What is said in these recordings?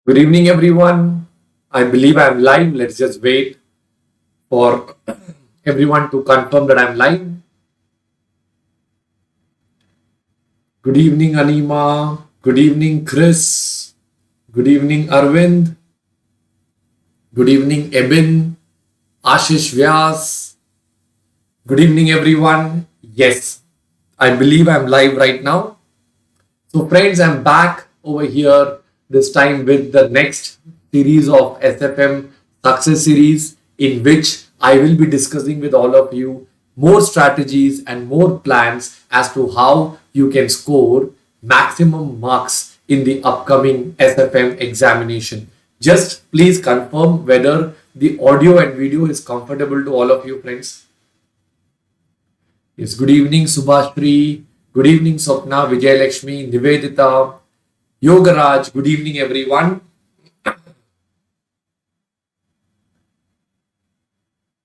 Good evening, everyone. I believe I'm live. Let's just wait for everyone to confirm that I'm live. Good evening, Anima. Good evening, Chris. Good evening, Arvind. Good evening, Ebin. Ashish Vyas. Good evening, everyone. Yes, I believe I'm live right now. So, friends, I'm back over here this time with the next series of SFM Success series, in which I will be discussing with all of you more strategies and more plans as to how you can score maximum marks in the upcoming SFM examination. Just please confirm whether the audio and video is comfortable to all of you, friends. Yes, good evening, Subhashri. Good evening, Swapna, Vijay Lakshmi, Nivedita, Yogaraj. Good evening, everyone.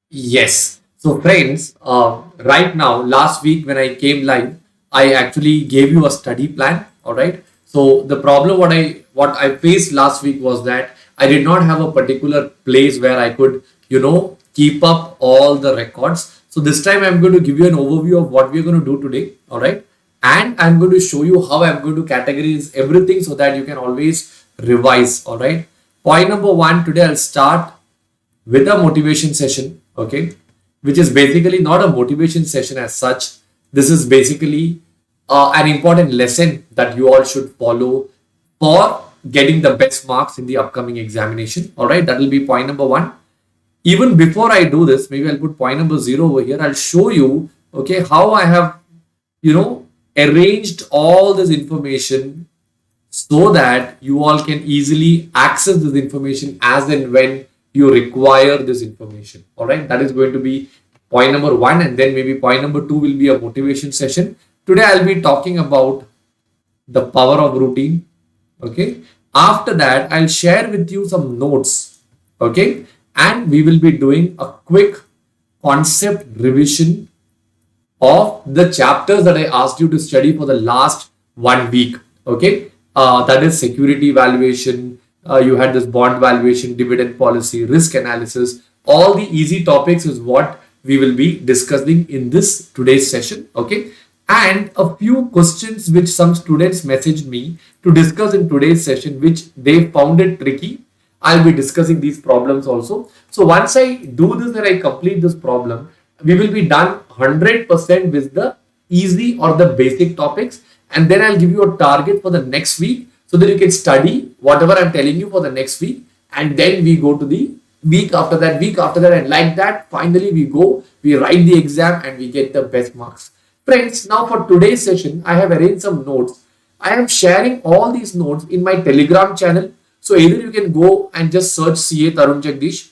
Yes. So, friends, right now, last week when I came live, I actually gave you a study plan. All right. So the problem what I faced last week was that I did not have a particular place where I could keep up all the records. So this time I'm going to give you an overview of what we're going to do today. All right. And I'm going to show you how I'm going to categorize everything so that you can always revise. All right. Point number one, today I'll start with a motivation session, okay, which is basically not a motivation session as such. This is basically an important lesson that you all should follow for getting the best marks in the upcoming examination. All right, that will be point number one. Even before I do this, maybe I'll put point number zero over here. I'll show you, okay, how I have, arranged all this information so that you all can easily access this information as and when you require this information. All right, that is going to be point number one, and then maybe point number two will be a motivation session. Today I'll be talking about the power of routine. Okay, after that I'll share with you some notes. Okay, and we will be doing a quick concept revision of the chapters that I asked you to study for the last 1 week. Okay, that is security valuation. You had this bond valuation, dividend policy, risk analysis. All the easy topics is what we will be discussing in this today's session. Okay, and a few questions which some students messaged me to discuss in today's session, which they found it tricky. I'll be discussing these problems also. So once I do this and I complete this problem, we will be done 100% with the easy or the basic topics. And then I'll give you a target for the next week so that you can study whatever I'm telling you for the next week. And then we go to the week after that, and like that, finally we write the exam and we get the best marks. Friends, now for today's session, I have arranged some notes. I am sharing all these notes in my Telegram channel. So either you can go and just search CA Tarun Jagdish,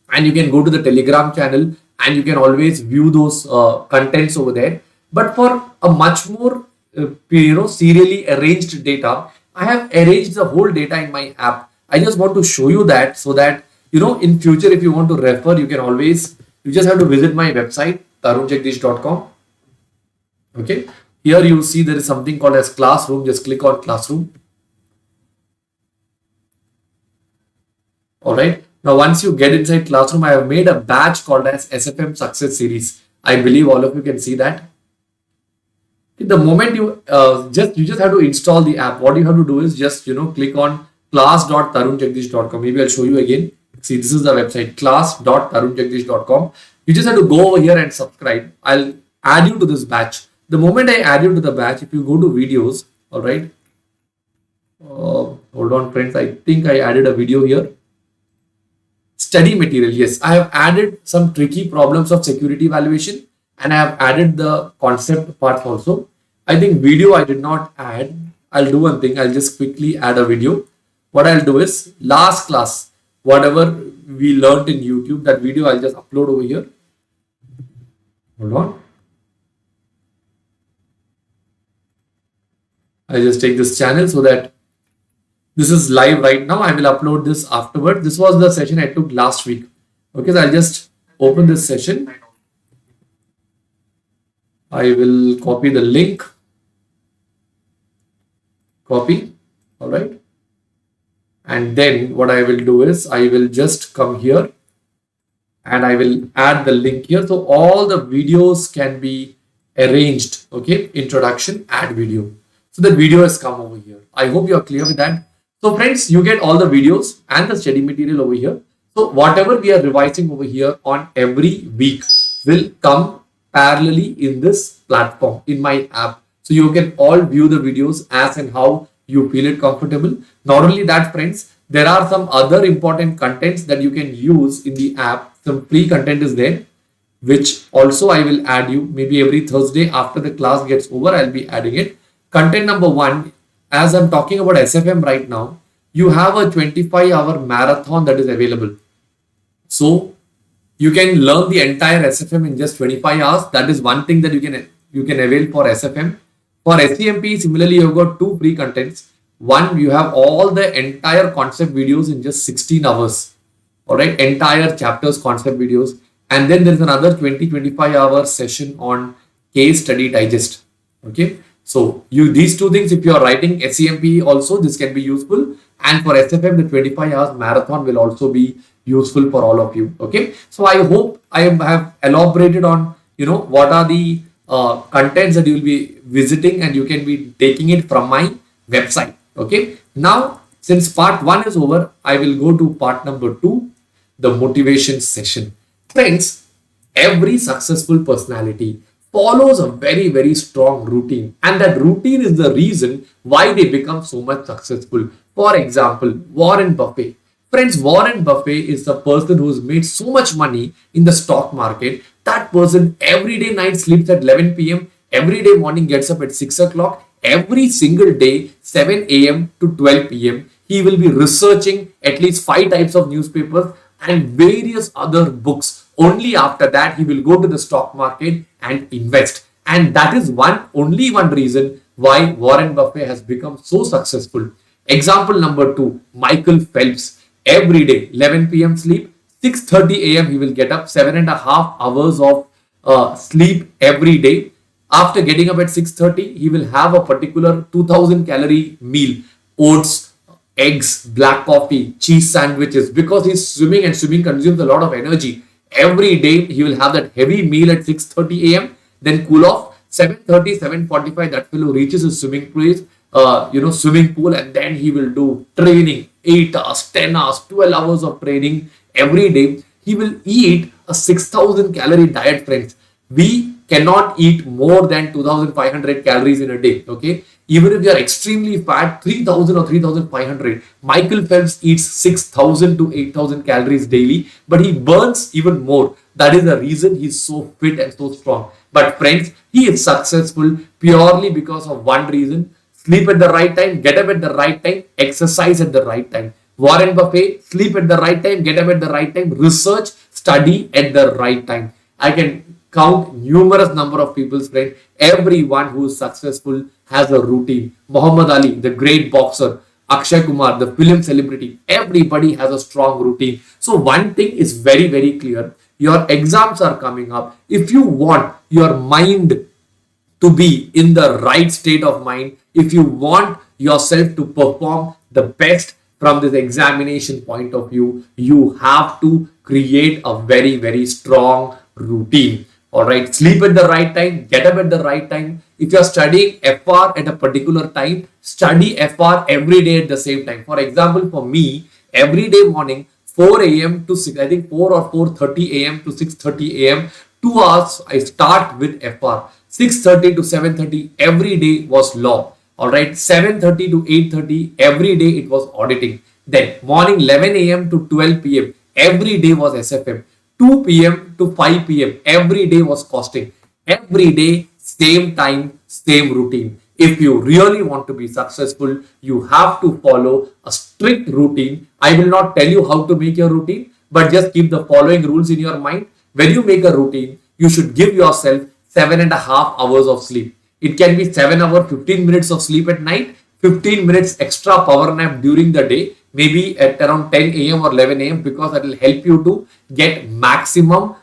and you can go to the Telegram channel and you can always view those contents over there. But for a much more serially arranged data, I have arranged the whole data in my app. I just want to show you that so that in future if you want to refer, you just have to visit my website tarunjagdish.com. Okay, here you see there is something called as classroom. Just click on classroom. All right. Now, once you get inside classroom, I have made a batch called as SFM Success series. I believe all of you can see that. The moment you just have to install the app. What you have to do is just click on class.tarunjagdish.com. Maybe I'll show you again. See, this is the website, class.tarunjagdish.com. You just have to go over here and subscribe. I'll add you to this batch. The moment I add you to the batch, if you go to videos, all right. Hold on, friends. I think I added a video here. Study material. Yes, I have added some tricky problems of security valuation, and I have added the concept parts also. I think video I did not add. I'll do one thing. I'll just quickly add a video. What I'll do is last class, whatever we learned in YouTube, that video I'll just upload over here. Hold on. I'll just take this channel so that this is live right now. I will upload this afterward. This was the session I took last week. Okay, so I'll just open this session. I will copy the link. Copy. All right. And then what I will do is I will just come here and I will add the link here. So all the videos can be arranged. Okay, introduction, add video. So the video has come over here. I hope you are clear with that. So friends, you get all the videos and the study material over here. So whatever we are revising over here on every week will come parallelly in this platform, in my app. So you can all view the videos as and how you feel it comfortable. Not only that, friends, there are some other important contents that you can use in the app. Some free content is there, which also I will add you maybe every Thursday after the class gets over. I'll be adding it. Content number one, as I'm talking about SFM right now, you have a 25-hour marathon that is available. So you can learn the entire SFM in just 25 hours. That is one thing that you can avail for SFM. For SCMPE, similarly, you've got two free contents. One, you have all the entire concept videos in just 16 hours. All right, entire chapters, concept videos. And then there's another 25-hour session on case study digest. Okay, so these two things, if you are writing SCMPE also, this can be useful. And for SFM, the 25 hours marathon will also be useful for all of you. Okay, so I hope I have elaborated on what are the contents that you will be visiting, and you can be taking it from my website. Okay, now since part 1 is over, I will go to part number 2, the motivation session. Friends, every successful personality follows a very, very strong routine, and that routine is the reason why they become so much successful. For example, Warren Buffett. Friends, Warren Buffett is the person who's made so much money in the stock market. That person every day night sleeps at 11 p.m. Every day morning gets up at 6 o'clock. Every single day, 7 a.m. to 12 p.m. He will be researching at least 5 types of newspapers and various other books. Only after that, he will go to the stock market and invest. And that is only one reason why Warren Buffett has become so successful. Example number 2, Michael Phelps. Every day, 11 p.m. sleep, 6:30 a.m. he will get up, 7.5 hours of sleep every day. After getting up at 6:30, he will have a particular 2000 calorie meal, oats, eggs, black coffee, cheese sandwiches, because he's swimming, and swimming consumes a lot of energy. Every day, he will have that heavy meal at 6:30 a.m., then cool off. 7:30, 7:45, that fellow reaches his swimming pool, and then he will do training, 8 hours, 10 hours, 12 hours of training every day. He will eat a 6,000 calorie diet, friends. We cannot eat more than 2,500 calories in a day. Okay, even if you are extremely fat, 3,000 or 3,500. Michael Phelps eats 6,000 to 8,000 calories daily, but he burns even more. That is the reason he's so fit and so strong. But friends, he is successful purely because of one reason: sleep at the right time, get up at the right time, exercise at the right time. Warren Buffett, sleep at the right time, get up at the right time, research, study at the right time. I can count numerous number of people's friends. Everyone who is successful has a routine. Muhammad Ali, the great boxer, Akshay Kumar, the film celebrity, everybody has a strong routine. So one thing is very, very clear. Your exams are coming up. If you want your mind to be in the right state of mind, if you want yourself to perform the best from this examination point of view, you have to create a very, very strong routine. All right, sleep at the right time, get up at the right time. If you are studying FR at a particular time, study FR every day at the same time. For example, for me, every day morning, 4 a.m. to 6, I think 4 or 4:30 a.m. to 6:30 a.m., 2 hours I start with FR. 6:30 to 7:30 every day was law. All right, 7:30 to 8:30 every day it was auditing. Then morning 11 a.m. to 12 p.m. every day was SFM. 2 p.m. to 5 p.m. every day was costing. Every day, same time, same routine. If you really want to be successful, you have to follow a strict routine. I will not tell you how to make your routine, but just keep the following rules in your mind. When you make a routine, you should give yourself 7.5 hours of sleep. It can be 7 hours, 15 minutes of sleep at night, 15 minutes extra power nap during the day, maybe at around 10 a.m. or 11 a.m. because that will help you to get maximum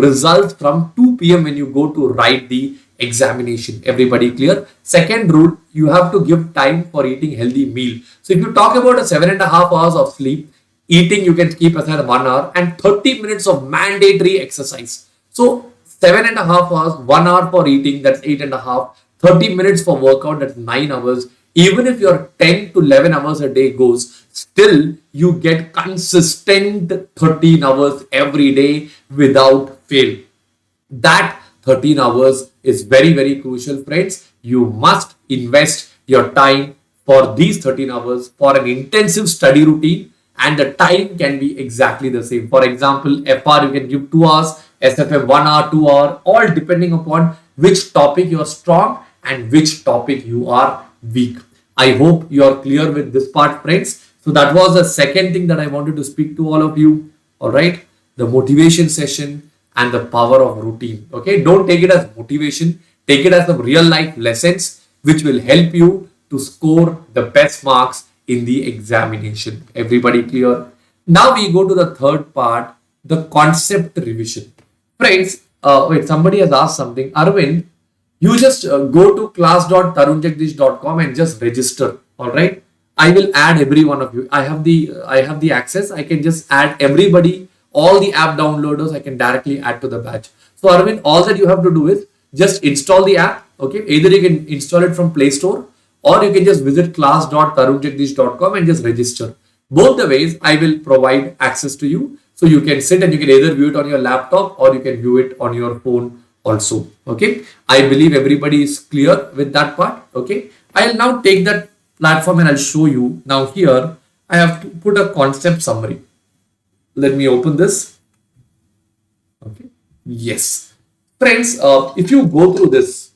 results from 2 p.m. when you go to write the examination. Everybody clear? Second rule, you have to give time for eating healthy meal. So if you talk about a 7.5 hours of sleep, eating you can keep aside 1 hour and 30 minutes of mandatory exercise. So 7.5 hours, 1 hour for eating, that's 8.5, 30 minutes for workout, that's 9 hours. Even if your 10 to 11 hours a day goes, still you get consistent 13 hours every day without fail. That 13 hours is very, very crucial, friends. You must invest your time for these 13 hours for an intensive study routine, and the time can be exactly the same. For example, FR you can give 2 hours, SFM 1 hour, 2 hour, all depending upon which topic you are strong and which topic you are weak. I hope you are clear with this part, friends. So that was the second thing that I wanted to speak to all of you. All right, the motivation session and the power of routine. Okay, don't take it as motivation, take it as some real life lessons which will help you to score the best marks in the examination. Everybody clear? Now we go to the third part, the concept revision. Friends, wait, somebody has asked something. Arvind, you just go to class.tarunjagdish.com and just register. All right, I will add every one of you. I have the access. I can just add everybody, all the app downloaders. I can directly add to the batch. So Arvind, all that you have to do is just install the app. Okay, either you can install it from Play Store or you can just visit class.tarunjagdish.com and just register. Both the ways I will provide access to you. So you can sit and you can either view it on your laptop or you can view it on your phone also. Okay, I believe everybody is clear with that part. Okay, I'll now take that platform and I'll show you. Now here I have to put a concept summary. Let me open this. Okay, yes, friends, if you go through this,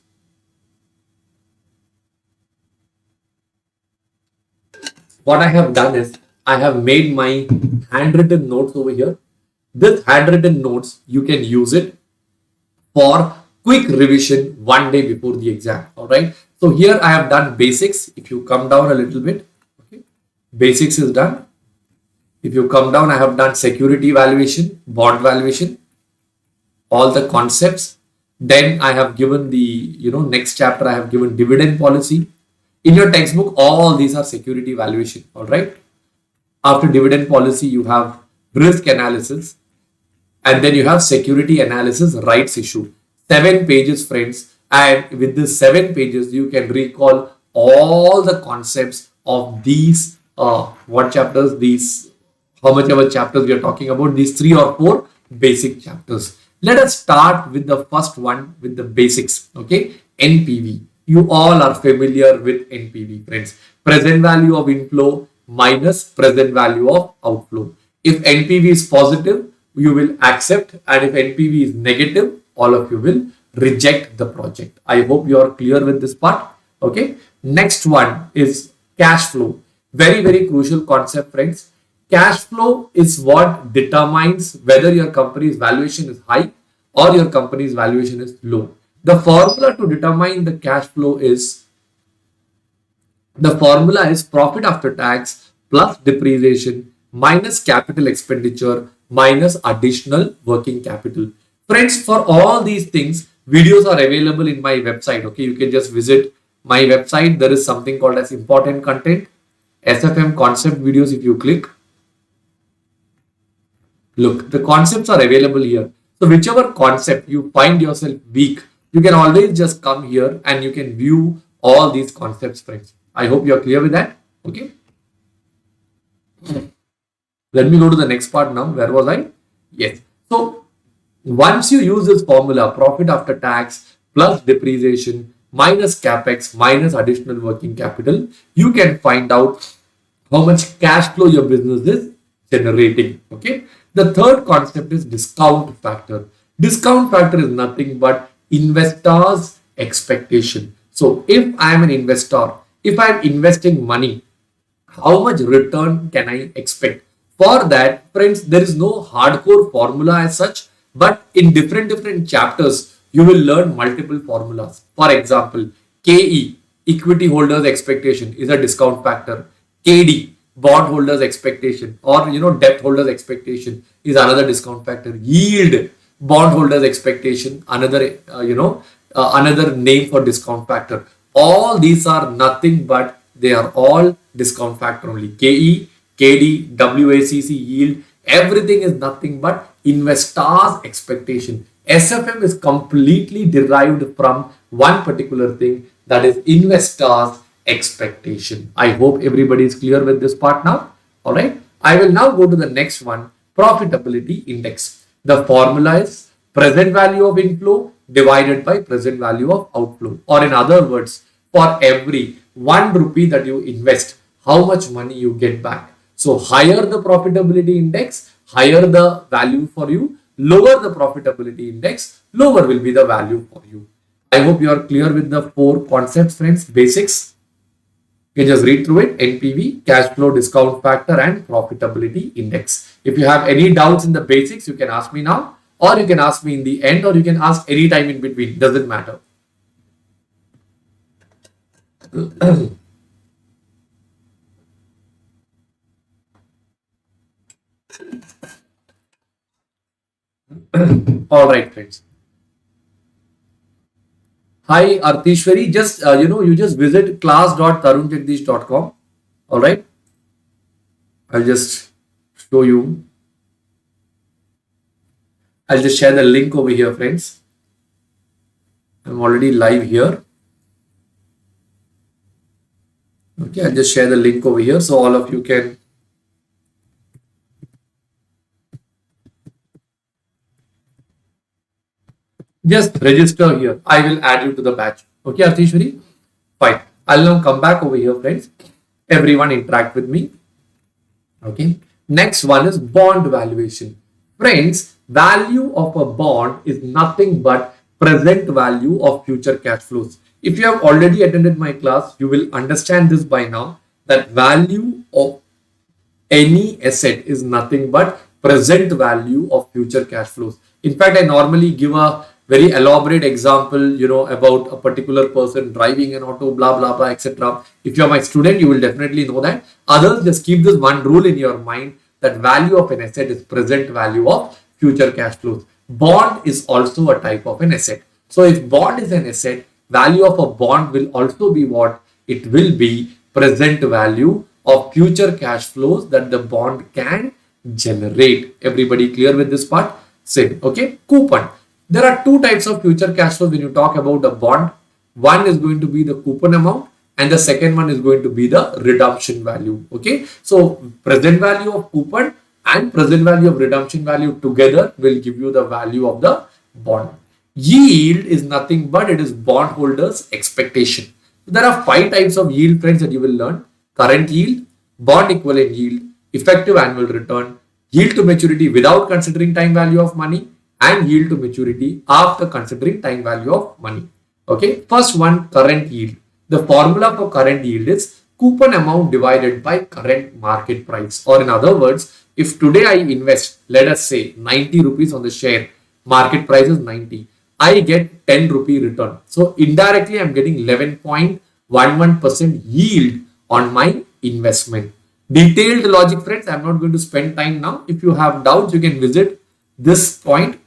what I have done is I have made my handwritten notes over here. This handwritten notes, you can use it for quick revision one day before the exam. All right. So here I have done basics. If you come down a little bit, okay, basics is done. If you come down, I have done security valuation, bond valuation, all the concepts. Then I have given the, next chapter I have given dividend policy. In your textbook, all these are security valuation. All right. After dividend policy, you have risk analysis, and then you have security analysis, rights issue. 7 pages, friends. And with these 7 pages, you can recall all the concepts of these, what chapters, these, how much ever chapters we are talking about, these 3 or 4 basic chapters. Let us start with the first one with the basics. Okay, NPV. You all are familiar with NPV, friends. Present value of inflow minus present value of outflow. If NPV is positive, you will accept, and if NPV is negative, all of you will reject the project. I hope you are clear with this part. Okay. Next one is cash flow. Very, very crucial concept, friends. Cash flow is what determines whether your company's valuation is high or your company's valuation is low. The formula to determine the cash flow is, the formula is profit after tax plus depreciation minus capital expenditure minus additional working capital. Friends, for all these things, videos are available in my website. Okay, you can just visit my website. There is something called as important content, SFM concept videos. If you click, look, the concepts are available here. So whichever concept you find yourself weak, you can always just come here and you can view all these concepts, friends. I hope you are clear with that. Okay. Let me go to the next part now. Where was I? Yes. So once you use this formula, profit after tax plus depreciation minus capex minus additional working capital, you can find out how much cash flow your business is generating. Okay. The third concept is discount factor. Discount factor is nothing but investors' expectation. So if I am an investor, if I am investing money, how much return can I expect? For that, friends, there is no hardcore formula as such, but in different chapters, you will learn multiple formulas. For example, KE, equity holders expectation, is a discount factor. KD, bond holders expectation, or debt holders expectation, is another discount factor. Yield, bond holders expectation, another another name for discount factor. All these are nothing but they are all discount factor only. KE, KD, WACC, yield, everything is nothing but investors' expectation. SFM is completely derived from one particular thing, that is investors' expectation. I hope everybody is clear with this part now. All right. I will now go to the next one, profitability index. The formula is present value of inflow divided by present value of outflow. Or in other words, for every 1 rupee that you invest, how much money you get back. So higher the profitability index, higher the value for you. Lower the profitability index, lower will be the value for you. I hope you are clear with the 4 concepts, friends, basics. You can just read through it. NPV, cash flow discount factor, and profitability index. If you have any doubts in the basics, you can ask me now, or you can ask me in the end, or you can ask any time in between. Doesn't matter. All right, friends. Hi, Artishwari. Just, you just visit class.tarunjagdish.com. All right. I'll just show you. I'll just share the link over here, friends. I'm already live here. Okay, I'll just share the link over here so all of you can just register here. I will add you to the batch. Okay, Artishwari? Fine. I'll now come back over here, friends. Everyone interact with me. Okay. Next one is bond valuation. Friends, value of a bond is nothing but present value of future cash flows. If you have already attended my class, you will understand this by now, that value of any asset is nothing but present value of future cash flows. In fact, I normally give a very elaborate example, about a particular person driving an auto, blah, blah, blah, etc. If you're my student, you will definitely know that. Others, just keep this one rule in your mind, that value of an asset is present value of future cash flows. Bond is also a type of an asset. So if bond is an asset, value of a bond will also be what? It will be present value of future cash flows that the bond can generate. Everybody clear with this part? Same. Okay. Coupon. There are 2 types of future cash flows when you talk about a bond. One is going to be the coupon amount, and the second one is going to be the redemption value. Okay. So present value of coupon and present value of redemption value together will give you the value of the bond. Yield is nothing but it is bondholders' expectation. There are 5 types of yield, friends, that you will learn. Current yield, bond equivalent yield, effective annual return, yield to maturity without considering time value of money, and yield to maturity after considering time value of money. Okay, first one, current yield. The formula for current yield is coupon amount divided by current market price. Or in other words, if today I invest, let us say 90 rupees on the share, market price is 90, I get 10 rupee return. So indirectly, I'm getting 11.11% yield on my investment. Detailed logic, friends, I'm not going to spend time now. If you have doubts, you can visit this point.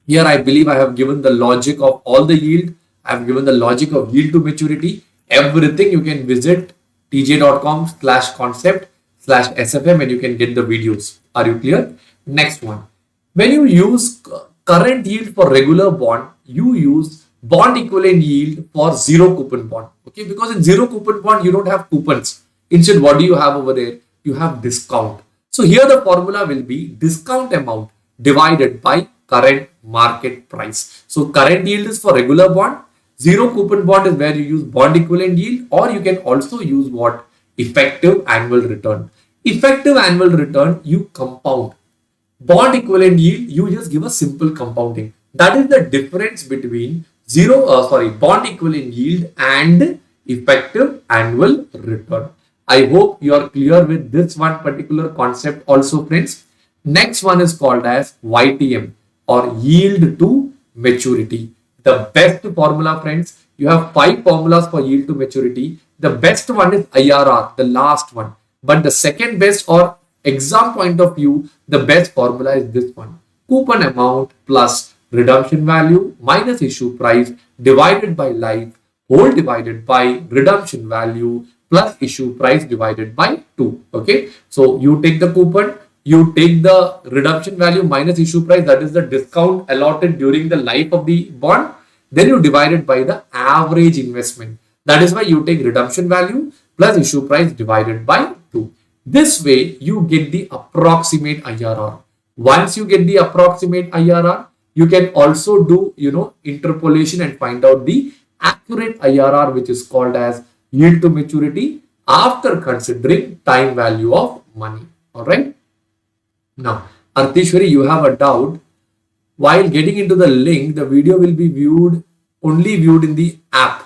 Here, I believe I have given the logic of all the yield. I have given the logic of yield to maturity. Everything you can visit tj.com/concept/SFM and you can get the videos. Are you clear? Next one. When you use current yield for regular bond, you use bond equivalent yield for zero coupon bond. Okay, because in zero coupon bond, you don't have coupons. Instead, what do you have over there? You have discount. So here the formula will be discount amount divided by current market price. So current yield is for regular bond. Zero coupon bond is where you use bond equivalent yield, or you can also use what? Effective annual return. Effective annual return, you compound. Bond equivalent yield, you just give a simple compounding. That is the difference between bond equivalent yield and effective annual return. I hope you are clear with this one particular concept also, friends. Next one is called as YTM, or yield to maturity. The best formula, friends, you have 5 formulas for yield to maturity. The best one is IRR, the last one. But the second best, or exam point of view, the best formula is this one. Coupon amount plus redemption value minus issue price divided by life whole divided by redemption value plus issue price divided by 2. Okay, so you take the coupon, you take the redemption value minus issue price, that is the discount allotted during the life of the bond, then you divide it by the average investment. That is why you take redemption value plus issue price divided by 2. This way you get the approximate IRR. Once you get the approximate IRR, you can also do, interpolation and find out the accurate IRR, which is called as yield to maturity after considering time value of money. All right. Now, Artishwari, you have a doubt. While getting into the link, the video will be only viewed in the app.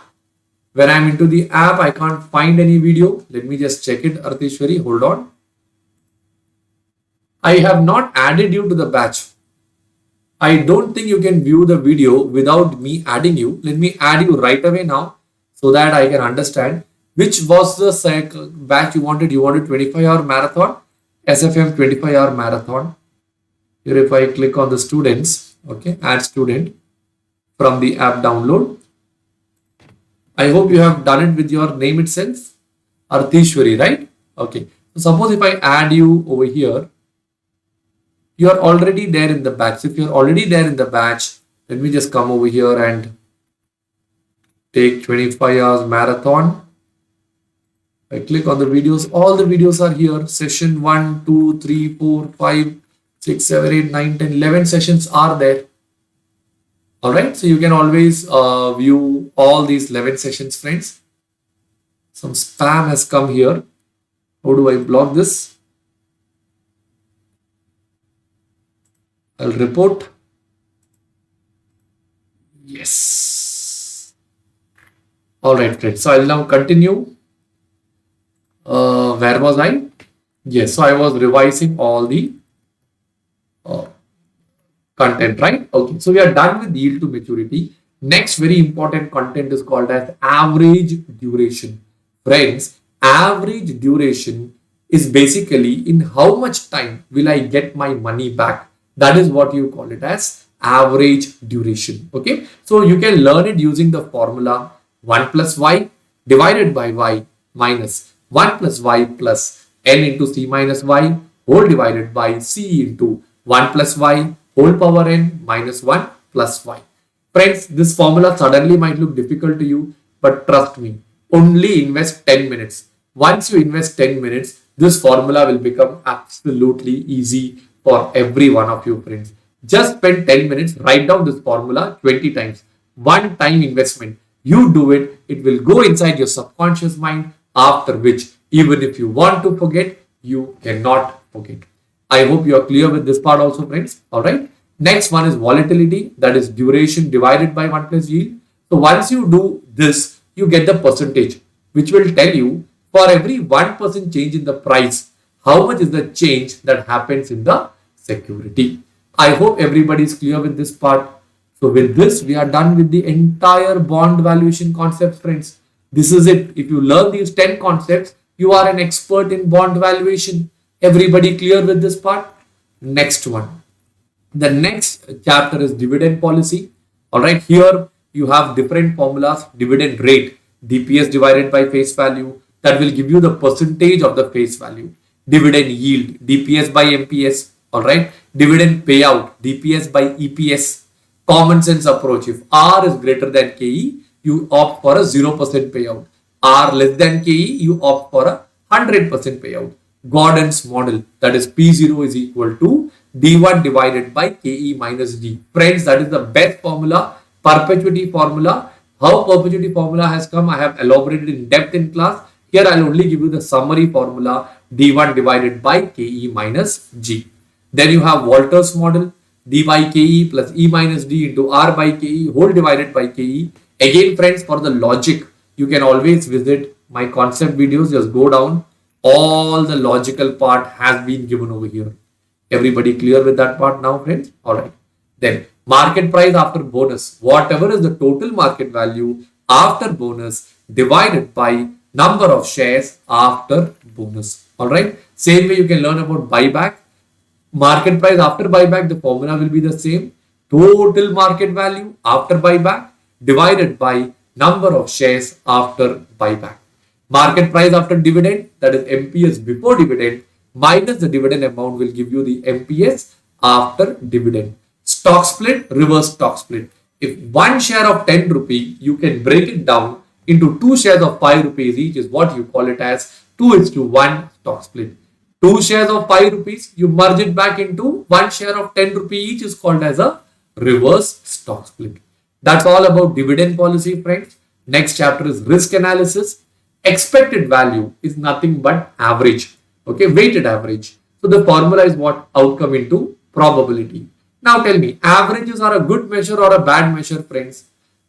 When I'm into the app, I can't find any video. Let me just check it, Artishwari. Hold on. I have not added you to the batch. I don't think you can view the video without me adding you. Let me add you right away now so that I can understand which was the batch you wanted. You wanted 25-hour marathon, SFM 25-hour marathon. Here if I click on the students, okay, add student from the app download. I hope you have done it with your name itself, Artishwari, right? Okay. So suppose if I add you over here, you are already there in the batch. If you are already there in the batch, let me just come over here and take 25 hours marathon. I click on the videos. All the videos are here. Session 1, 2, 3, 4, 5, 6, 7, 8, 9, 10, 11 sessions are there. All right. So you can always view all these 11 sessions, friends. Some spam has come here. How do I block this? I'll report. Yes. All right, friends. So I'll now continue. Where was I? Yes. So I was revising all the content, right? Okay. So we are done with yield to maturity. Next very important content is called as average duration. Friends, average duration is basically in how much time will I get my money back. That is what you call it as average duration. Okay. So you can learn it using the formula 1 plus y divided by y minus 1 plus y plus n into c minus y whole divided by c into 1 plus y whole power n minus 1 plus y. Friends, this formula suddenly might look difficult to you, but trust me, only invest 10 minutes. Once you invest 10 minutes, this formula will become absolutely easy for every one of you, friends. Just spend 10 minutes, write down this formula 20 times. One time investment. You do it, it will go inside your subconscious mind, after which, even if you want to forget, you cannot forget. I hope you are clear with this part also, friends. All right. Next one is volatility, that is duration divided by 1 plus yield. So once you do this, you get the percentage, which will tell you for every 1% change in the price, how much is the change that happens in the security. I hope everybody is clear with this part. So with this, we are done with the entire bond valuation concepts, friends. This is it. If you learn these 10 concepts, you are an expert in bond valuation. Everybody clear with this part? Next one. The next chapter is dividend policy. All right. Here you have different formulas. Dividend rate, DPS divided by face value. That will give you the percentage of the face value. Dividend yield, DPS by MPS. All right. Dividend payout, DPS by EPS. Common sense approach. If R is greater than KE, you opt for a 0% payout. R less than KE, you opt for a 100% payout. Gordon's model, that is P0 is equal to D1 divided by KE minus D. Friends, that is the best formula, perpetuity formula. How perpetuity formula has come, I have elaborated in depth in class. Here I'll only give you the summary formula, D1 divided by KE minus G. Then you have Walter's model, D by KE plus E minus D into R by KE whole divided by KE. Again, friends, for the logic, you can always visit my concept videos. Just go down. All the logical part has been given over here. Everybody clear with that part now, friends? All right. Then market price after bonus. Whatever is the total market value after bonus divided by number of shares after bonus. All right. Same way you can learn about buyback. Market price after buyback, the formula will be the same. Total market value after buyback divided by number of shares after buyback. Market price after dividend, that is MPS before dividend, minus the dividend amount will give you the MPS after dividend. Stock split, reverse stock split. If one share of 10 rupee, you can break it down into two shares of 5 rupees each, is what you call it as 2:1 stock split. Two shares of 5 rupees, you merge it back into one share of 10 rupee each, is called as a reverse stock split. That's all about dividend policy, friends. Next chapter is risk analysis. Expected value is nothing but average. Okay, weighted average. So the formula is what? Outcome into probability. Now tell me, averages are a good measure or a bad measure, friends?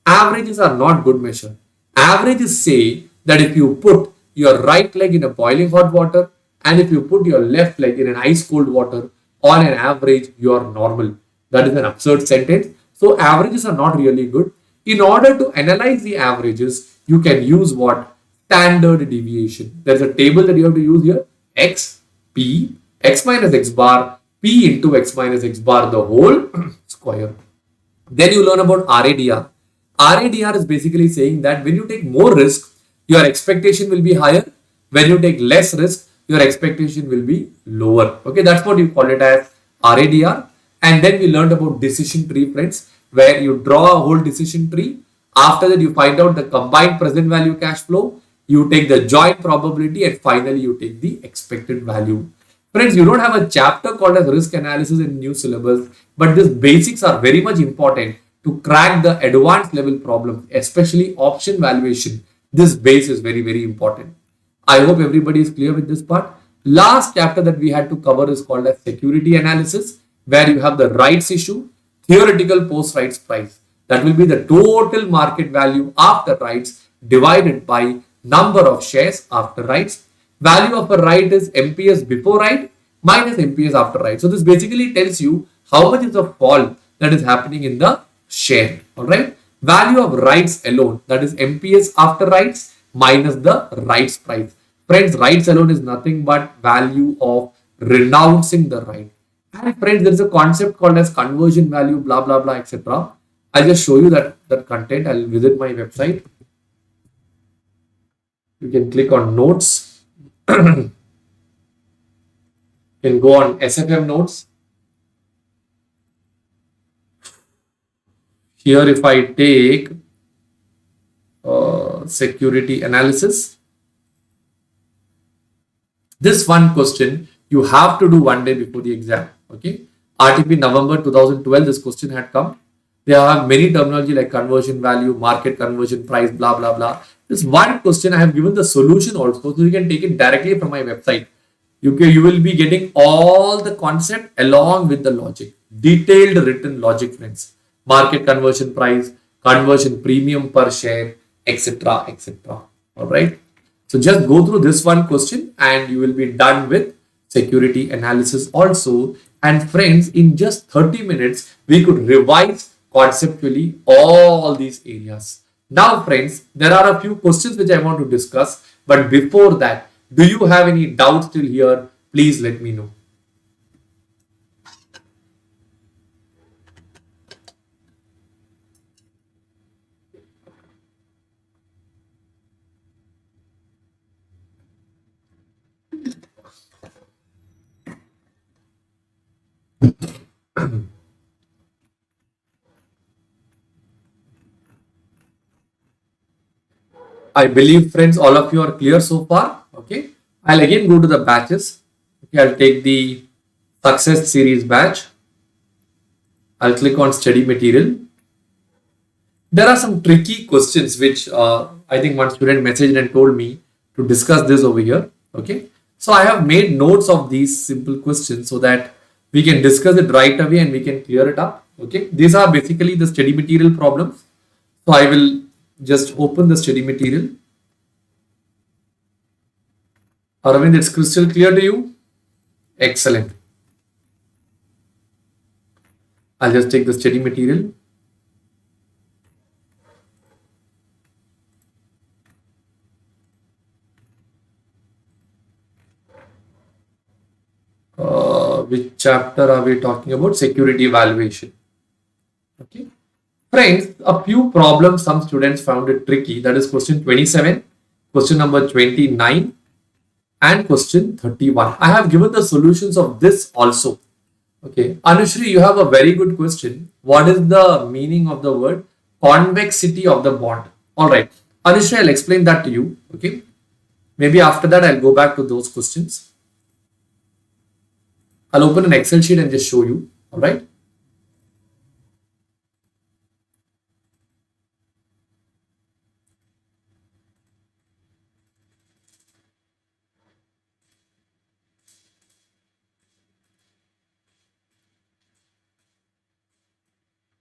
Averages are not good measure. Averages say that if you put your right leg in a boiling hot water and if you put your left leg in an ice cold water, on an average, you are normal. That is an absurd sentence. So averages are not really good. In order to analyze the averages, you can use what? Standard deviation. There's a table that you have to use here. X, P, X minus X bar, P into X minus X bar, the whole square. Then you learn about RADR. RADR is basically saying that when you take more risk, your expectation will be higher. When you take less risk, your expectation will be lower. Okay, that's what you call it as RADR. And then we learned about decision tree, friends, where you draw a whole decision tree. After that, you find out the combined present value cash flow. You take the joint probability and finally you take the expected value. Friends, you don't have a chapter called as risk analysis in new syllabus, but these basics are very much important to crack the advanced level problem, especially option valuation. This base is very, very important. I hope everybody is clear with this part. Last chapter that we had to cover is called as security analysis, where you have the rights issue, theoretical post rights price. That will be the total market value after rights divided by number of shares after rights. Value of a right is MPS before right minus MPS after right. So this basically tells you how much is the fall that is happening in the share. All right. Value of rights alone, that is MPS after rights minus the rights price. Friends, rights alone is nothing but value of renouncing the right. And friends, there is a concept called as conversion value, blah, blah, blah, etc. I'll just show you that content. I'll visit my website. You can click on notes. You can go on SFM notes. Here, if I take security analysis, this one question you have to do one day before the exam. Okay, RTP November 2012, this question had come. There are many terminology like conversion value, market conversion price, blah, blah, blah. This one question I have given the solution also, so you can take it directly from my website. You will be getting all the concept along with the logic, detailed written logic, friends. Market conversion price, conversion premium per share, etc., etc. All right. So just go through this one question and you will be done with security analysis also. And friends, in just 30 minutes, we could revise conceptually all these areas. Now, friends, there are a few questions which I want to discuss. But before that, do you have any doubts till here? Please let me know. I believe, friends, all of you are clear so far. Okay. I'll again go to the batches. Okay. I'll take the success series batch. I'll click on study material. There are some tricky questions which I think one student messaged and told me to discuss this over here. Okay. So I have made notes of these simple questions so that we can discuss it right away and we can clear it up. Okay. These are basically the study material problems. So I will just open the study material. Arvind, it's crystal clear to you? Excellent. I'll just take the study material. Which chapter are we talking about? Security valuation. Okay. Friends, a few problems some students found it tricky. That is question 27, question number 29, and question 31. I have given the solutions of this also. Okay, Anushri, you have a very good question. What is the meaning of the word convexity of the bond? All right, Anushri, I'll explain that to you. Okay, maybe after that I'll go back to those questions. I'll open an Excel sheet and just show you. All right.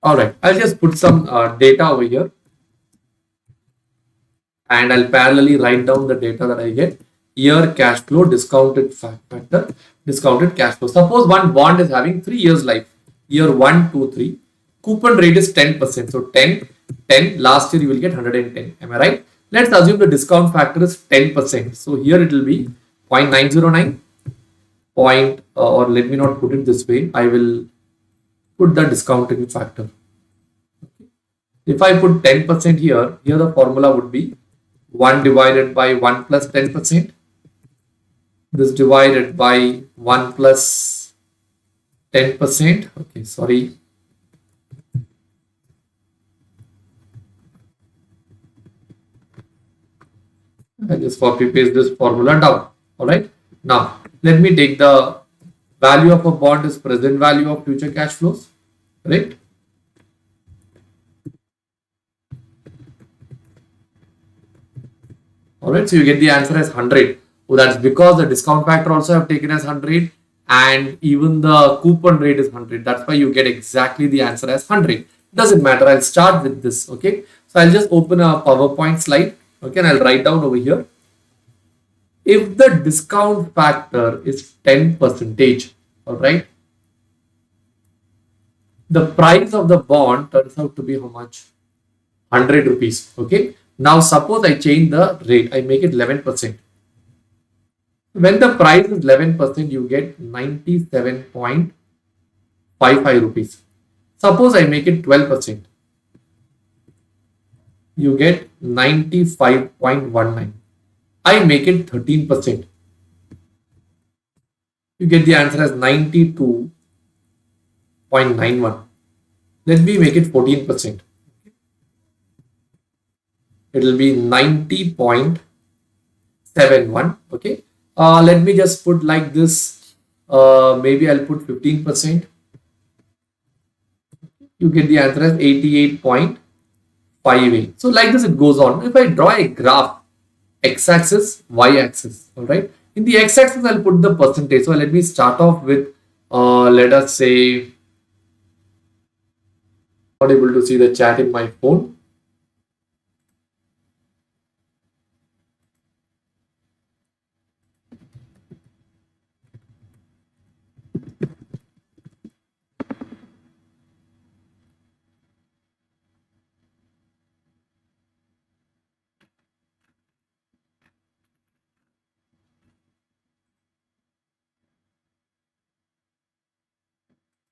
All right, I'll just put some data over here and I'll parallelly write down the data that I get. Year cash flow, discounted factor, discounted cash flow. Suppose one bond is having 3 years life. Year 1, 2, 3. Coupon rate is 10%. So 10, 10. Last year you will get 110. Am I right? Let's assume the discount factor is 10%. So here it will be 0.909. Or let me not put it this way. I will put the discounting factor. If I put 10% here the formula would be 1 divided by 1 plus 10%. This divided by 1 plus 10%. Okay, sorry. I just copy paste this formula down. All right. Now, let me take the value of a bond is present value of future cash flows. Right. All right. So you get the answer as 100. Oh, that's because the discount factor also have taken as 100 and even the coupon rate is 100. That's why you get exactly the answer as 100. Doesn't matter. I'll start with this. Okay. So I'll just open a PowerPoint slide. Okay. And I'll write down over here. If the discount factor is 10%, all right, the price of the bond turns out to be how much? 100 rupees. Okay. Now suppose I change the rate. I make it 11%. When the price is 11%, you get 97.55 rupees. Suppose I make it 12%. You get 95.19. I make it 13%. You get the answer as 92.91. Let me make it 14%. It will be 90.71. Okay. Let me just put like this. Maybe I'll put 15%. You get the answer as 88.58. So like this, it goes on. If I draw a graph, x-axis, y-axis, all right. In the x-axis, I'll put the percentage. So let me start off with, let us say, not able to see the chat in my phone.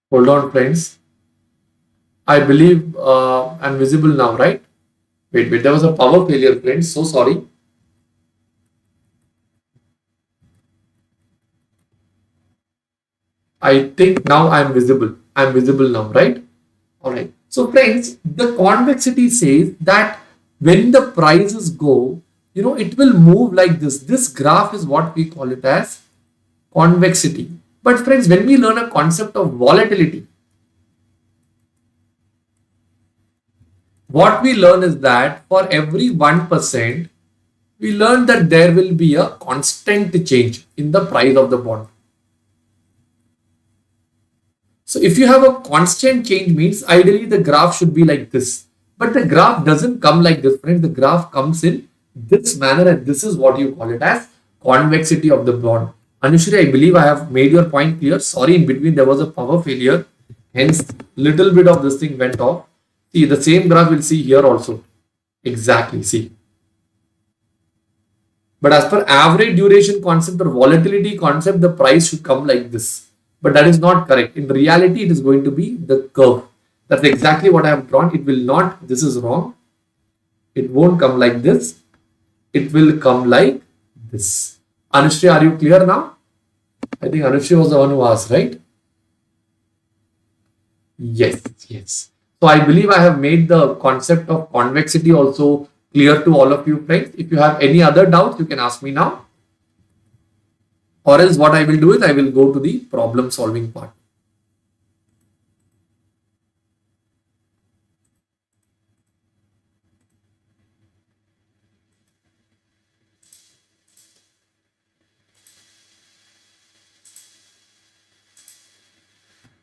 Hold on, friends. I believe I'm visible now, right? Wait, there was a power failure, friends. So sorry. I think now I'm visible. I'm visible now, right? All right. So friends, the convexity says that when the prices go, it will move like this. This graph is what we call it as convexity. But friends, when we learn a concept of volatility, what we learn is that for every 1%, we learn that there will be a constant change in the price of the bond. So if you have a constant change means ideally the graph should be like this. But the graph doesn't come like this, friends. The graph comes in this manner and this is what you call it as convexity of the bond. Anushri, I believe I have made your point clear. Sorry, in between there was a power failure. Hence, little bit of this thing went off. See, the same graph we'll see here also. Exactly, see. But as per average duration concept or volatility concept, the price should come like this. But that is not correct. In reality, it is going to be the curve. That's exactly what I have drawn. It will not, this is wrong. It won't come like this. It will come like this. Anushri, are you clear now? I think Anushri was the one who asked, right? Yes, yes. So I believe I have made the concept of convexity also clear to all of you friends. If you have any other doubts, you can ask me now. Or else what I will do is I will go to the problem solving part.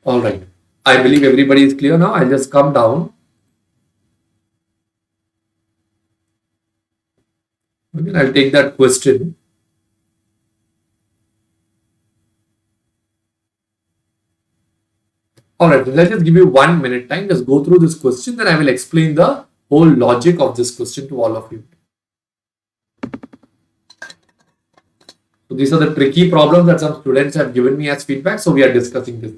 All right. I believe everybody is clear now. I'll just come down. Okay, I'll take that question. All right, let's just give you 1 minute time. Just go through this question, then I will explain the whole logic of this question to all of you. So these are the tricky problems that some students have given me as feedback. So we are discussing this.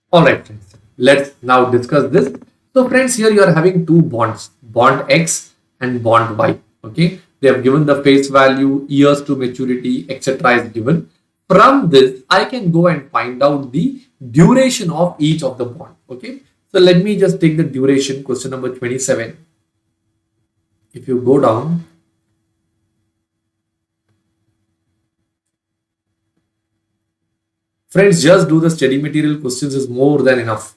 All right, friends. Let's now discuss this. So friends, here you are having two bonds, bond X and bond Y. Okay. They have given the face value, years to maturity, etc. is given. From this, I can go and find out the duration of each of the bond. Okay. So let me just take the duration, question number 27. If you go down, friends, just do the study material questions is more than enough.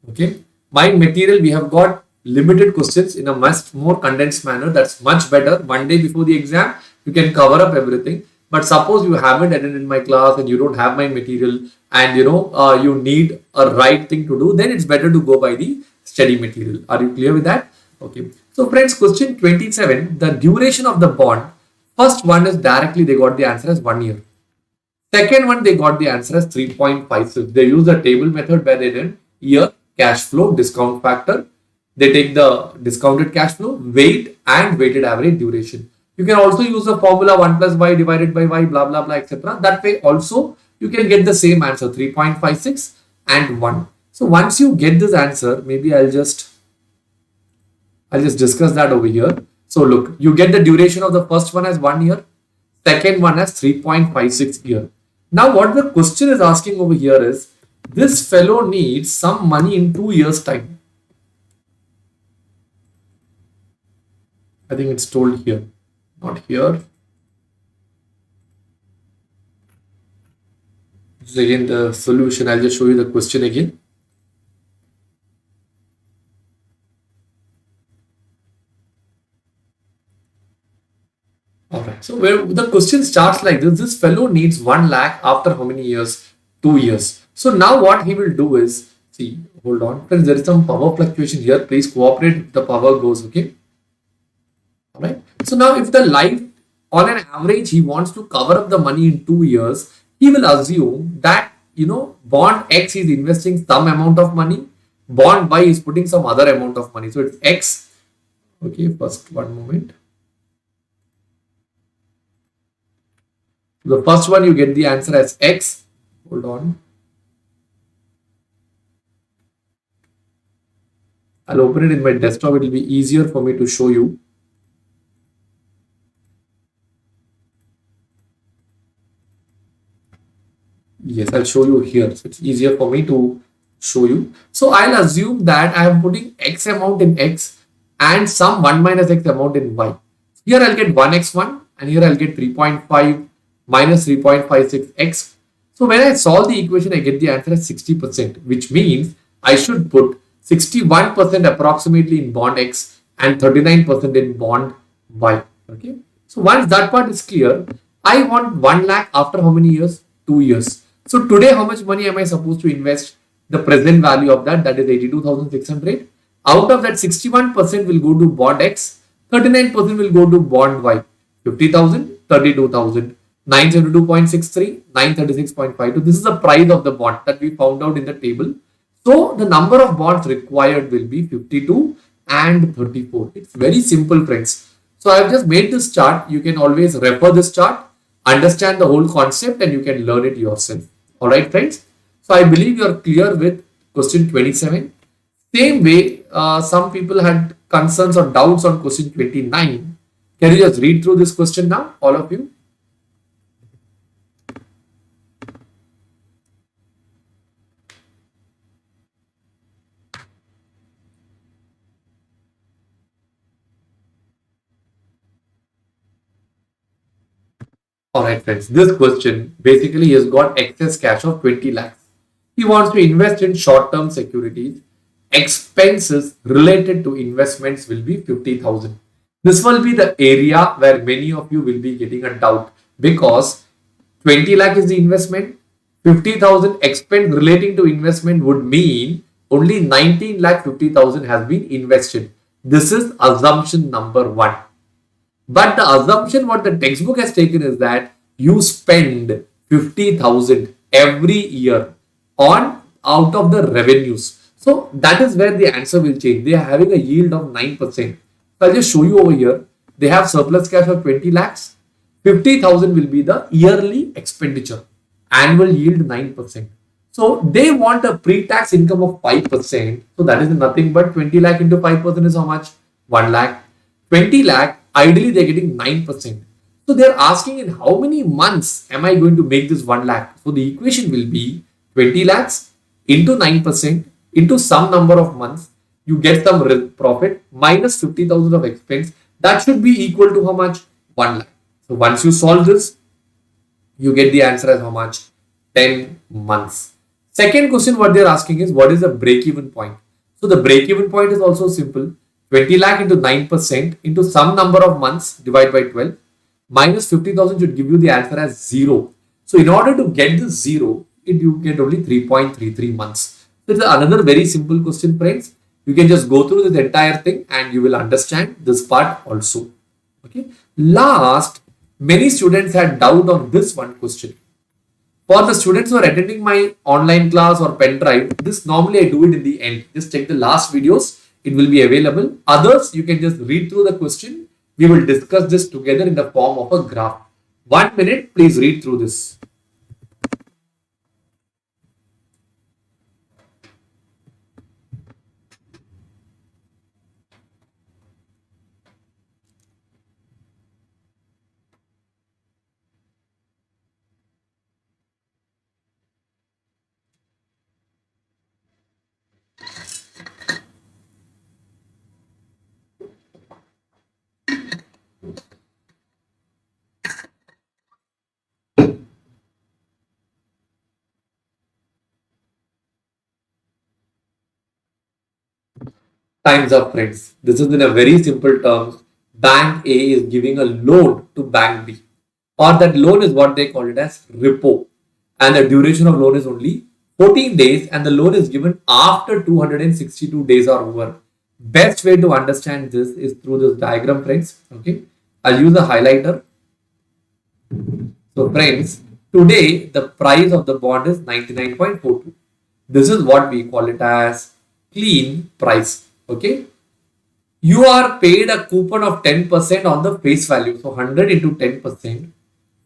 Okay. My material, we have got limited questions in a much more condensed manner. That's much better. One day before the exam, you can cover up everything. But suppose you haven't attended my class and you don't have my material and you need a right thing to do, then it's better to go by the study material. Are you clear with that? Okay. So friends, question 27, the duration of the bond. First one is directly they got the answer as 1 year. Second one, they got the answer as 3.56. They use the table method where they did year, cash flow, discount factor. They take the discounted cash flow, weight and weighted average duration. You can also use the formula 1 plus y divided by y, blah, blah, blah, etc. That way also you can get the same answer, 3.56 and 1. So once you get this answer, maybe I'll just discuss that over here. So look, you get the duration of the first one as 1 year, second one as 3.56 year. Now what the question is asking over here is, this fellow needs some money in 2 years time. I think it's told here, not here. This is again the solution. I'll just show you the question again. All right. So where the question starts like this, this fellow needs 1 lakh after how many years? 2 years. So now what he will do is, see, hold on. Friends, there is some power fluctuation here. Please cooperate if the power goes, okay? All right. So now if the life, on an average, he wants to cover up the money in 2 years, he will assume that, bond X is investing some amount of money, bond Y is putting some other amount of money. So it's X. Okay, first one moment. The first one you get the answer as X. Hold on. I'll open it in my desktop. It will be easier for me to show you. Yes, I'll show you here. So it's easier for me to show you. So I'll assume that I am putting X amount in X and some 1 minus X amount in Y. Here I'll get 1x1 and here I'll get 3.5 minus 3.56x. So when I solve the equation, I get the answer as 60%, which means I should put 61% approximately in bond X and 39% in bond Y. Okay. So once that part is clear, I want 1 lakh after how many years? 2 years. So today, how much money am I supposed to invest? The present value of that is 82,600. Out of that, 61% will go to bond X, 39% will go to bond Y. 50,000, 32,000. 972.63, 936.52. This is the price of the bond that we found out in the table. So the number of bonds required will be 52 and 34. It's very simple, friends. So I've just made this chart. You can always refer this chart, understand the whole concept, and you can learn it yourself. All right, friends. So I believe you are clear with question 27. Same way, some people had concerns or doubts on question 29. Can you just read through this question now, all of you? All right, friends. This question basically he has got excess cash of 20 lakhs. He wants to invest in short-term securities. Expenses related to investments will be 50,000. This will be the area where many of you will be getting a doubt because 20 lakh is the investment. 50,000 expense relating to investment would mean only 19 lakh 50,000 has been invested. This is assumption number one. But the assumption what the textbook has taken is that you spend 50,000 every year on out of the revenues. So that is where the answer will change. They are having a yield of 9%. So I'll just show you over here. They have surplus cash of 20 lakhs. 50,000 will be the yearly expenditure. Annual yield 9%. So they want a pre-tax income of 5%. So that is nothing but 20 lakh into 5% is how much? 1 lakh. 20 lakh, ideally they're getting 9%. So they're asking in how many months am I going to make this 1 lakh? So the equation will be 20 lakhs into 9% into some number of months. You get some profit minus 50,000 of expense. That should be equal to how much? 1 lakh. So once you solve this, you get the answer as how much? 10 months. Second question what they're asking is what is the break-even point? So the break-even point is also simple. 20 lakh into 9% into some number of months divided by 12 minus 50,000 should give you the answer as 0. So in order to get this 0, you get only 3.33 months. So it's another very simple question, friends. You can just go through this entire thing and you will understand this part also. Okay. Last, many students had doubt on this one question. For the students who are attending my online class or pen drive, this normally I do it in the end. Just check the last videos. It will be available. Others, you can just read through the question. We will discuss this together in the form of a graph. 1 minute, please read through this. Time's up, friends. This is in a very simple terms. Bank A is giving a loan to Bank B, or that loan is what they call it as repo, and the duration of loan is only 14 days, and the loan is given after 262 days are over. Best way to understand this is through this diagram, friends. Okay, I'll use a highlighter. So, friends, today the price of the bond is 99.42. This is what we call it as clean price. Okay, you are paid a coupon of 10% on the face value. So 100 into 10%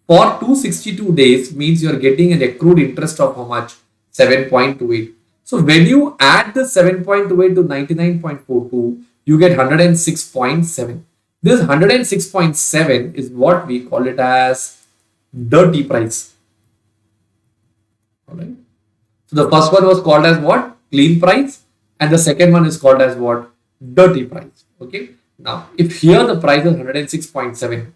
for 262 days means you are getting an accrued interest of how much? 7.28. So when you add the 7.28 to 99.42, you get 106.7. This 106.7 is what we call it as dirty price. All right. So the first one was called as what? Clean price. And the second one is called as what? Dirty price. Okay. Now, if here the price is 106.7,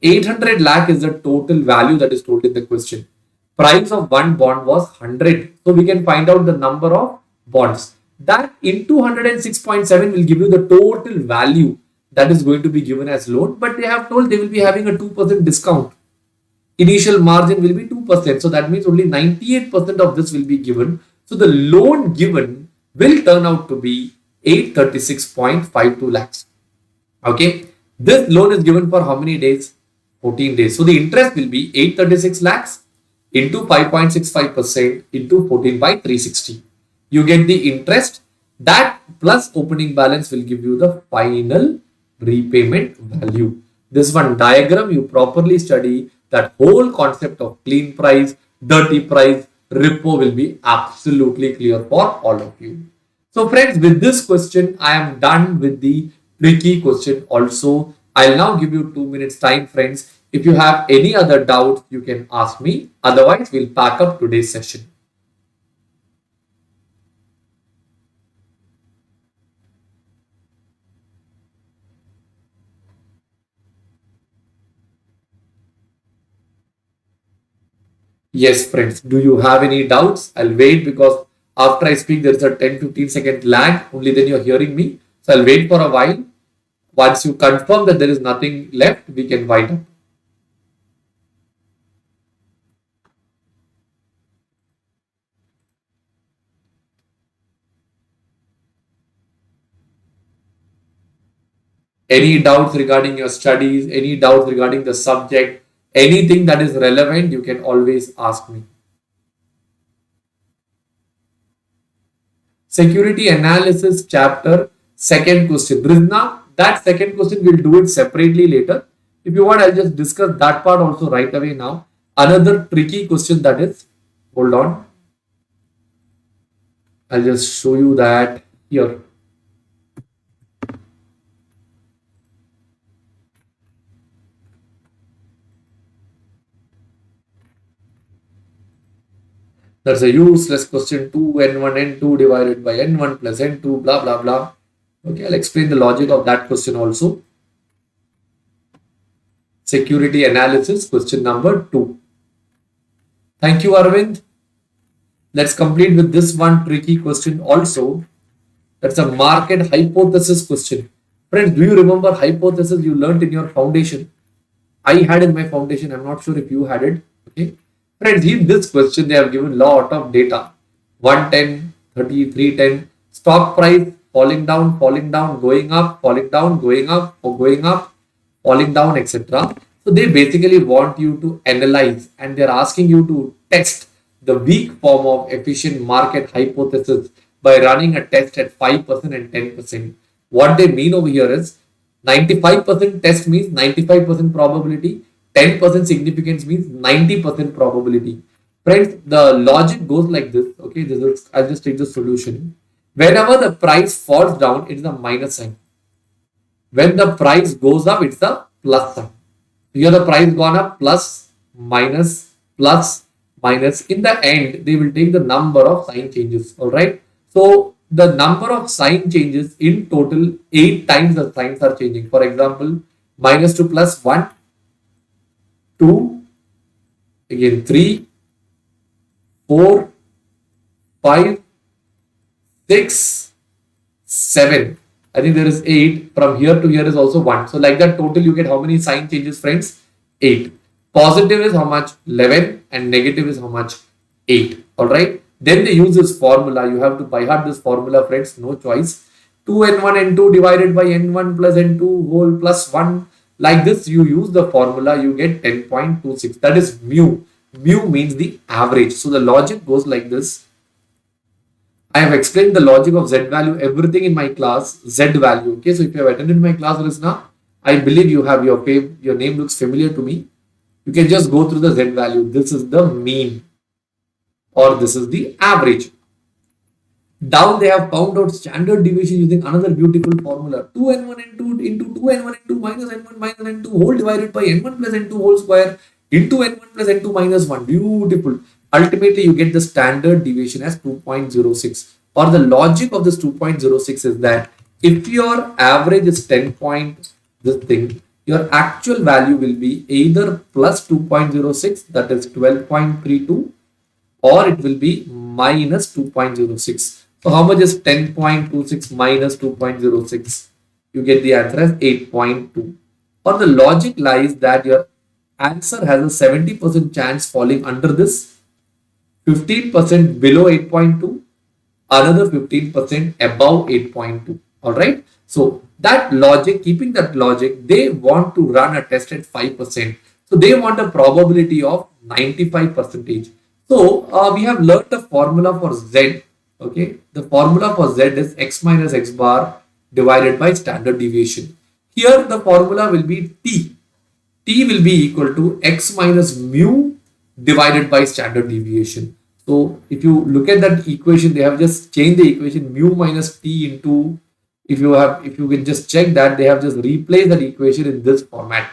800 lakh is the total value that is told in the question. Price of one bond was 100. So we can find out the number of bonds. That into 106.7 will give you the total value that is going to be given as loan. But they have told they will be having a 2% discount. Initial margin will be 2%. So that means only 98% of this will be given. So the loan given will turn out to be 836.52 lakhs. Okay. This loan is given for how many days? 14 days. So the interest will be 836 lakhs into 5.65% into 14 by 360. You get the interest. That plus opening balance will give you the final repayment value. This one diagram you properly study, that whole concept of clean price, dirty price, repo will be absolutely clear for all of you. So friends, with this question, I am done with the tricky question also. I'll now give you 2 minutes time, friends. If you have any other doubts, you can ask me. Otherwise, we'll pack up today's session. Yes, friends. Do you have any doubts? I'll wait because after I speak, there's a 10-15 second lag. Only then you're hearing me. So I'll wait for a while. Once you confirm that there is nothing left, we can wind up. Any doubts regarding your studies, any doubts regarding the subject, anything that is relevant, you can always ask me. Security analysis chapter, second question. Brizna, that second question we'll do it separately later. If you want, I'll just discuss that part also right away now. Another tricky question that is, hold on. I'll just show you that here. That's a useless question. 2n1 n2 divided by n1 plus n2 blah blah blah. Okay, I'll explain the logic of that question also. Security analysis question number 2. Thank you, Arvind. Let's complete with this one tricky question also. That's a market hypothesis question. Friends, do you remember hypothesis you learned in your foundation? I had in my foundation. I'm not sure if you had it. Okay. Friends, in this question, they have given lot of data. 110, 30, 310, stock price falling down, going up, falling down, going up, or going up, falling down, etc. So they basically want you to analyze, and they're asking you to test the weak form of efficient market hypothesis by running a test at 5% and 10%. What they mean over here is 95% test means 95% probability. 10% significance means 90% probability. Friends, the logic goes like this. Okay, I'll just take the solution. Whenever the price falls down, it's a minus sign. When the price goes up, it's a plus sign. Here the price gone up, plus, minus, plus, minus. In the end, they will take the number of sign changes. All right. So the number of sign changes in total, 8 times the signs are changing. For example, minus to plus 1. 2, again 3, 4, 5, 6, 7. I think there is 8. From here to here is also 1. So like that total you get how many sign changes, friends? 8. Positive is how much? 11, and negative is how much? 8. Alright. Then they use this formula. You have to by heart this formula, friends. No choice. 2n1 n2 divided by n1 plus n2 whole plus 1. Like this, you use the formula, you get 10.26. That is mu. Mu means the average. So the logic goes like this. I have explained the logic of Z value, everything in my class, Z value. Okay, so if you have attended my class, Rizna, I believe you have your name looks familiar to me. You can just go through the Z value. This is the mean, or this is the average. Down they have found out standard deviation using another beautiful formula. 2n1 n2 into 2n1 n2 minus n1 minus n2 whole divided by n1 plus n2 whole square into n1 plus n2 minus 1. Beautiful. Ultimately, you get the standard deviation as 2.06. Or the logic of this 2.06 is that if your average is 10 point this thing, your actual value will be either plus 2.06, that is 12.32, or it will be minus 2.06. So how much is 10.26 minus 2.06? You get the answer as 8.2. Or the logic lies that your answer has a 70% chance falling under this, 15% below 8.2, another 15% above 8.2. All right. So that logic, keeping that logic, they want to run a test at 5%. So they want a probability of 95%. So we have learned the formula for Z. Okay, the formula for Z is x minus x bar divided by standard deviation. Here the formula will be T. T will be equal to x minus mu divided by standard deviation. So if you look at that equation, they have just changed the equation mu minus T into, if you can just check that, they have just replaced that equation in this format.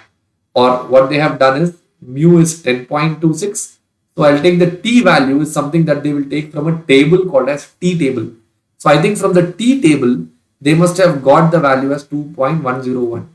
Or what they have done is mu is 10.26. So I'll take the T value is something that they will take from a table called as T table. So I think from the T table, they must have got the value as 2.101.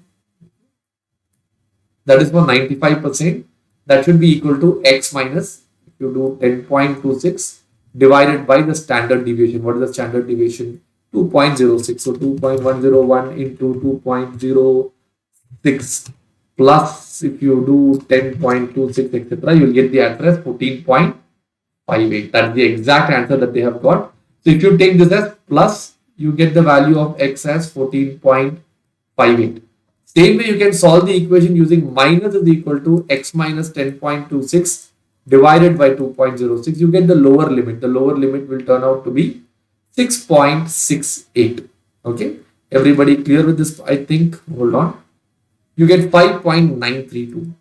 That is for 95%. That should be equal to x minus, if you do 10.26 divided by the standard deviation. What is the standard deviation? 2.06. So 2.101 into 2.06 plus, if you do 10.26 etc., you will get the answer as 14.58. That's the exact answer that they have got. So if you take this as plus, you get the value of x as 14.58. Same way you can solve the equation using minus is equal to x minus 10.26 divided by 2.06. You get the lower limit. The lower limit will turn out to be 6.68. Okay, everybody clear with this? I think, hold on. You get 5.932.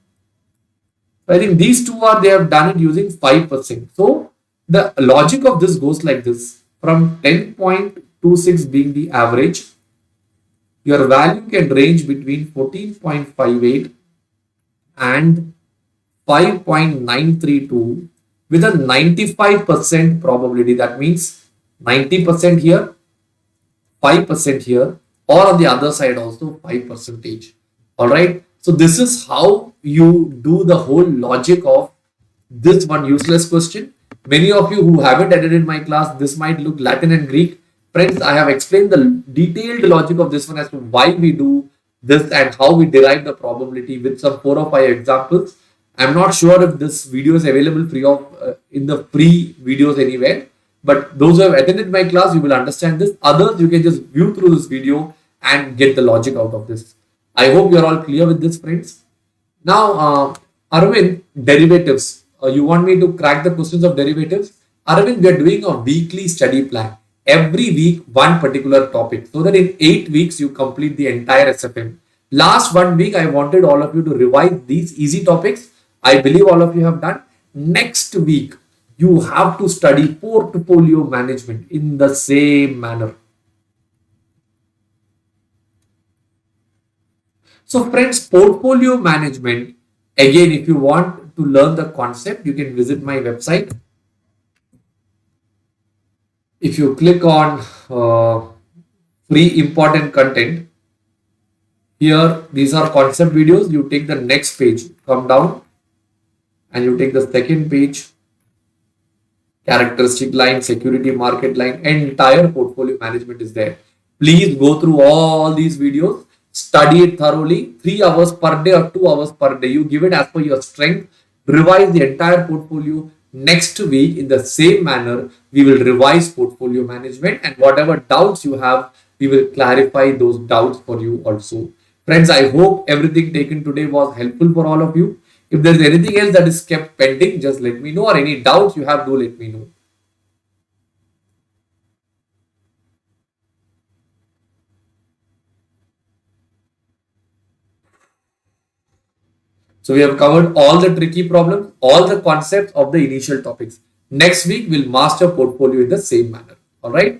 I think these two they have done it using 5%. So the logic of this goes like this. From 10.26 being the average, your value can range between 14.58 and 5.932 with a 95% probability. That means 90% here, 5% here, or on the other side also 5%. All right. So this is how you do the whole logic of this one useless question. Many of you who haven't attended my class, this might look Latin and Greek. Friends, I have explained the detailed logic of this one as to why we do this and how we derive the probability with some 4 or 5 examples. I'm not sure if this video is available free of in the free videos anywhere, but those who have attended my class, you will understand this. Others, you can just view through this video and get the logic out of this. I hope you're all clear with this, friends. Now, Arvind, derivatives. You want me to crack the questions of derivatives? Arvind, we are doing a weekly study plan. Every week, one particular topic. So that in 8 weeks, you complete the entire SFM. Last 1 week, I wanted all of you to revise these easy topics. I believe all of you have done. Next week, you have to study portfolio management in the same manner. So friends, portfolio management, again, if you want to learn the concept, you can visit my website. If you click on free important content, here, these are concept videos. You take the next page, come down, and you take the second page, characteristic line, security market line, entire portfolio management is there. Please go through all these videos, study it thoroughly, 3 hours per day or 2 hours per day. You give it as per your strength, revise the entire portfolio. Next week, in the same manner, we will revise portfolio management, and whatever doubts you have, we will clarify those doubts for you also. Friends, I hope everything taken today was helpful for all of you. If there is anything else that is kept pending, just let me know, or any doubts you have, do let me know. So we have covered all the tricky problems, all the concepts of the initial topics. Next week, we'll master portfolio in the same manner. All right.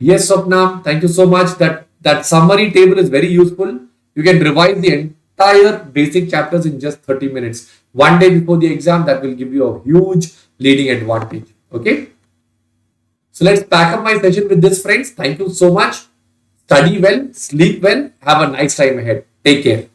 Yes, Swapna, thank you so much. That summary table is very useful. You can revise the entire basic chapters in just 30 minutes. 1 day before the exam, that will give you a huge leading advantage. Okay. So let's pack up my session with this, friends. Thank you so much. Study well, sleep well, have a nice time ahead. Take care.